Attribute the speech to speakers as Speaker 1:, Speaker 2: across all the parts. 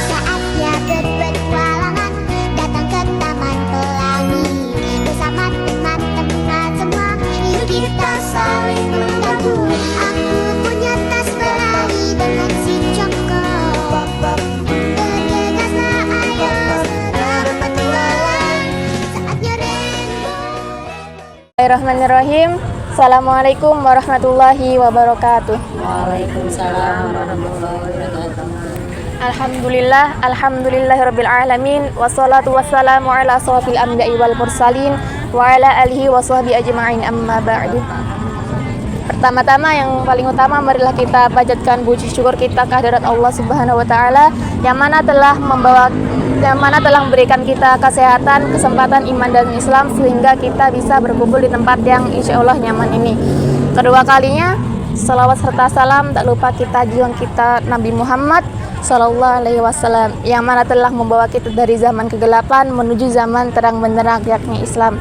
Speaker 1: Saatnya berpetualangan, datang ke Taman Pelangi. Bersama teman-teman semua, yuk kita saling membantu. Aku punya tas berlari dengan si Joko. Bergegaslah ayo segera berpetualang. Saatnya rainbow.
Speaker 2: Bismillahirrahmanirrahim. Assalamualaikum warahmatullahi wabarakatuh.
Speaker 3: Waalaikumsalam warahmatullahi wabarakatuh.
Speaker 2: Alhamdulillahirabbil alamin, wassalatu wassalamu ala asrofil anbiya'i wal mursalin wa ala alihi wa sahbihi ajma'in, amma ba'du. Pertama-tama yang paling utama, marilah kita panjatkan puji syukur kita kehadirat Allah Subhanahu wa taala yang mana telah memberikan kita kesehatan, kesempatan iman dan Islam sehingga kita bisa berkumpul di tempat yang insya Allah nyaman ini. Kedua kalinya, salawat serta salam tak lupa kita junjung kita Nabi Muhammad Sallallahu Alaihi Wasallam yang mana telah membawa kita dari zaman kegelapan menuju zaman terang benderang yakni Islam.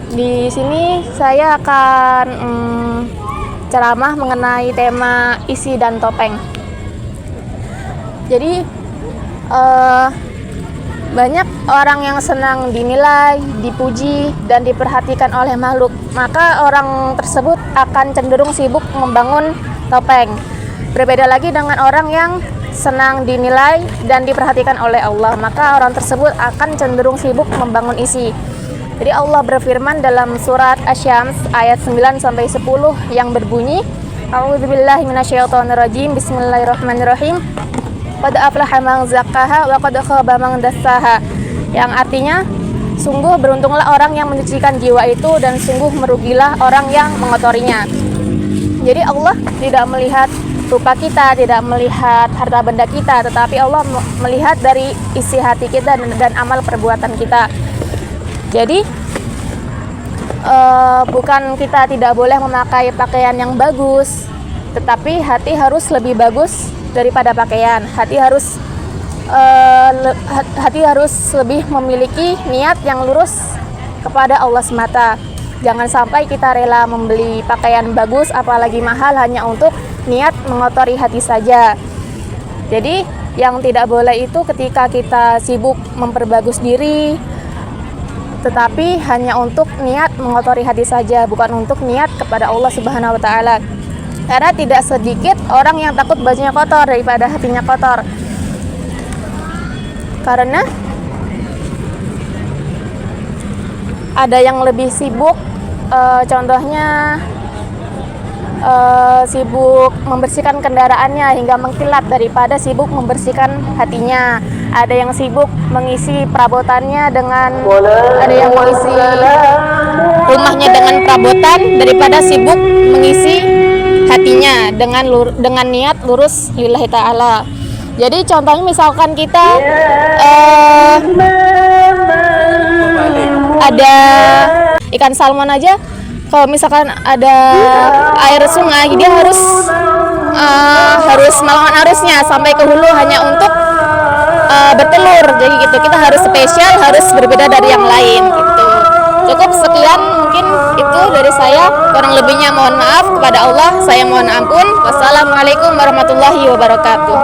Speaker 2: Di sini saya akan ceramah mengenai tema isi dan topeng. Jadi banyak orang yang senang dinilai, dipuji, dan diperhatikan oleh makhluk, maka orang tersebut akan cenderung sibuk membangun topeng. Berbeda lagi dengan orang yang senang dinilai dan diperhatikan oleh Allah, maka orang tersebut akan cenderung sibuk membangun isi. Jadi Allah berfirman dalam surat Asy-Syams ayat 9-10 yang berbunyi, A'udzubillahi minasyaitonirrajim, Bismillahirrahmanirrahim. Qad aflaha man zakkaha wa qad khaba man dassaha. Yang artinya, sungguh beruntunglah orang yang menyucikan jiwa itu dan sungguh merugilah orang yang mengotorinya. Jadi Allah tidak melihat rupa kita, tidak melihat harta benda kita, tetapi Allah melihat dari isi hati kita dan amal perbuatan kita. Jadi bukan kita tidak boleh memakai pakaian yang bagus, tetapi hati harus lebih bagus daripada pakaian. Hati harus lebih memiliki niat yang lurus kepada Allah semata. Jangan sampai kita rela membeli pakaian bagus apalagi mahal hanya untuk niat mengotori hati saja. Jadi yang tidak boleh itu ketika kita sibuk memperbagus diri tetapi hanya untuk niat mengotori hati saja, bukan untuk niat kepada Allah Subhanahu wa taala. Karena tidak sedikit orang yang takut bajunya kotor daripada hatinya kotor. Karena ada yang lebih sibuk, contohnya sibuk membersihkan kendaraannya hingga mengkilat daripada sibuk membersihkan hatinya. Ada yang sibuk mengisi perabotannya ada yang mengisi rumahnya dengan perabotan daripada sibuk mengisi hatinya dengan niat lurus lillahi ta'ala. Jadi contohnya misalkan kita ada ikan salmon aja, kalau misalkan ada air sungai, dia harus melawan arusnya sampai ke hulu hanya untuk bertelur. Jadi gitu, kita harus spesial, harus berbeda dari yang lain gitu. Cukup sekian mungkin itu dari saya, kurang lebihnya mohon maaf kepada Allah, saya mohon ampun. Wassalamualaikum warahmatullahi wabarakatuh.